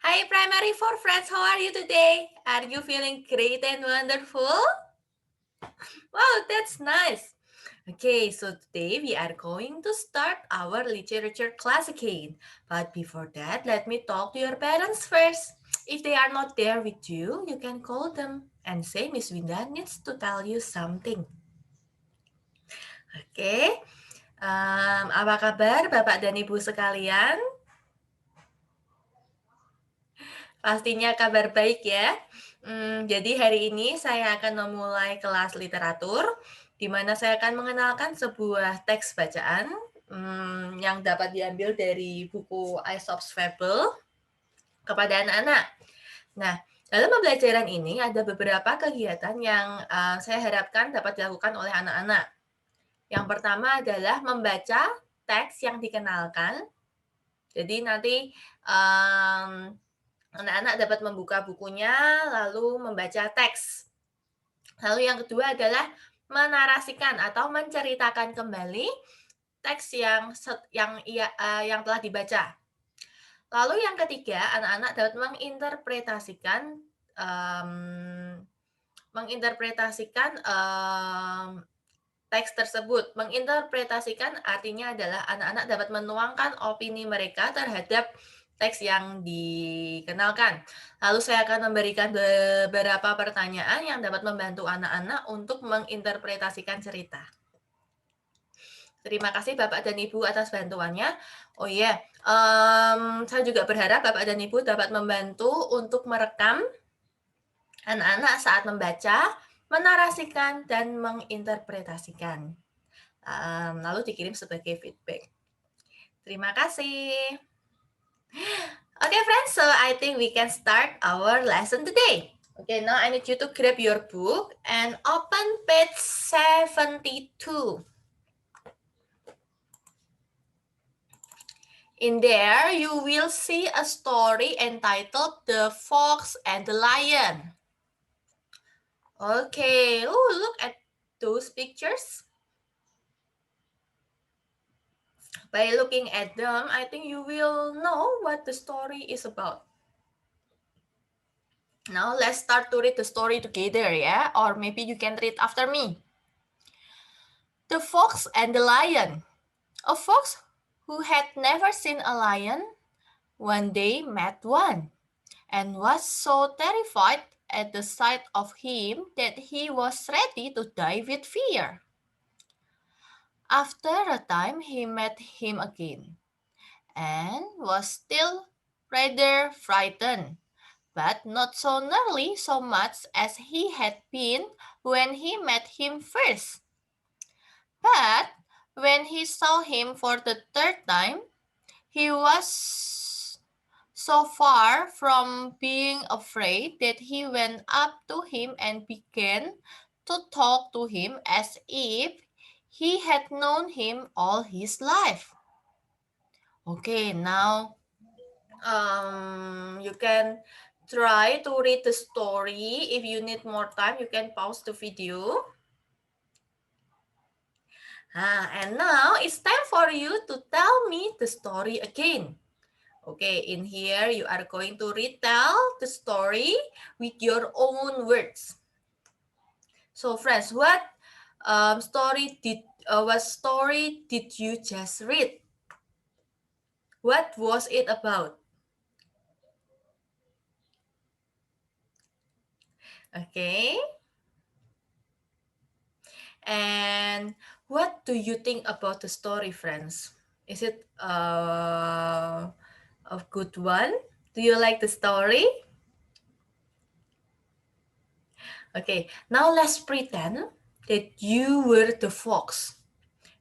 Hi, Primary 4 friends. How are you today? Are you feeling great and wonderful? Wow, that's nice. Okay, so today we are going to start our literature class again. But before that, let me talk to your parents first. If they are not there with you, you can call them and say Miss Winda needs to tell you something. Oke, apa kabar Bapak dan Ibu sekalian? Pastinya kabar baik ya. Jadi hari ini saya akan memulai kelas literatur, di mana saya akan mengenalkan sebuah teks bacaan yang dapat diambil dari buku Aesop's Fable kepada anak-anak. Nah, dalam pembelajaran ini ada beberapa kegiatan yang saya harapkan dapat dilakukan oleh anak-anak. Yang pertama adalah membaca teks yang dikenalkan. Jadi nanti anak-anak dapat membuka bukunya lalu membaca teks. Lalu yang kedua adalah menarasikan atau menceritakan kembali teks yang telah dibaca. Lalu yang ketiga, anak-anak dapat menginterpretasikan teks tersebut. Menginterpretasikan artinya adalah anak-anak dapat menuangkan opini mereka terhadap teks yang dikenalkan. Lalu saya akan memberikan beberapa pertanyaan yang dapat membantu anak-anak untuk menginterpretasikan cerita. Terima kasih Bapak dan Ibu atas bantuannya. Oh iya, saya juga berharap Bapak dan Ibu dapat membantu untuk merekam anak-anak saat membaca, menarasikan, dan menginterpretasikan. Lalu dikirim sebagai feedback. Terima kasih. Okay, friends, so I think we can start our lesson today. Okay, now I need you to grab your book and open page 72. In there, you will see a story entitled The Fox and the Lion. Okay, look at those pictures. By looking at them, I think you will know what the story is about. Now let's start to read the story together, yeah? Or maybe you can read after me. The Fox and the Lion. A fox who had never seen a lion one day met one and was so terrified at the sight of him that he was ready to die with fear. After a time, he met him again and was still rather frightened, but not so nearly so much as he had been when he met him first. But when he saw him for the third time, he was so far from being afraid that he went up to him and began to talk to him as if he had known him all his life. Okay, now you can try to read the story. If you need more time, you can pause the video. And now it's time for you to tell me the story again. Okay, in here you are going to retell the story with your own words. So friends, what story did you just read? What was it about? Okay. And what do you think about the story, friends? Is it a good one? Do you like the story? Okay, now let's pretend that you were the fox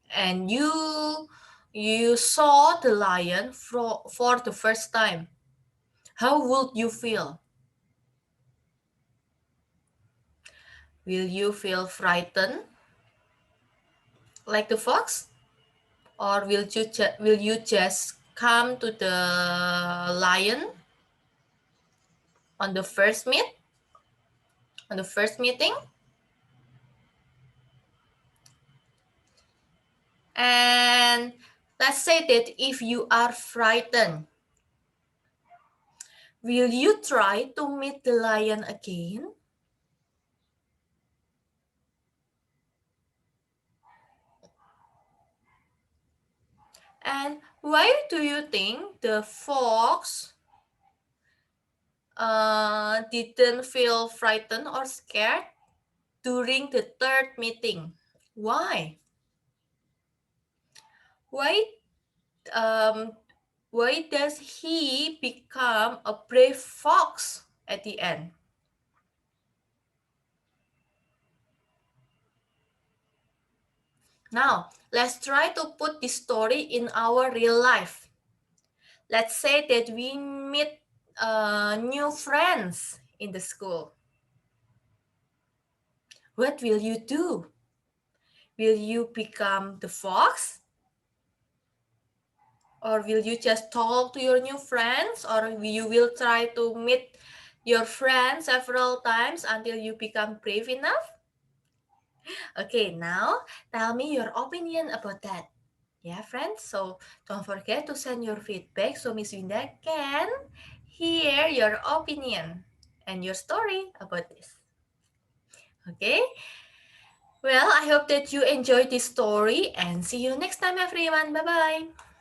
and you saw the lion for the first time. How would you feel? Will you feel frightened like the fox? Or will you just come to the lion on the first meeting? And let's say that if you are frightened, Will you try to meet the lion again? And why do you think the fox didn't feel frightened or scared during the third meeting? Why? Why um, why does he become a brave fox at the end? Now, let's try to put this story in our real life. Let's say that we meet new friends in the school. What will you do? Will you become the fox? Or will you just talk to your new friends? Or you will try to meet your friends several times until you become brave enough? Okay, now tell me your opinion about that. Yeah, friends. So don't forget to send your feedback so Miss Winda can hear your opinion and your story about this. Okay? Well, I hope that you enjoyed this story and see you next time, everyone. Bye bye.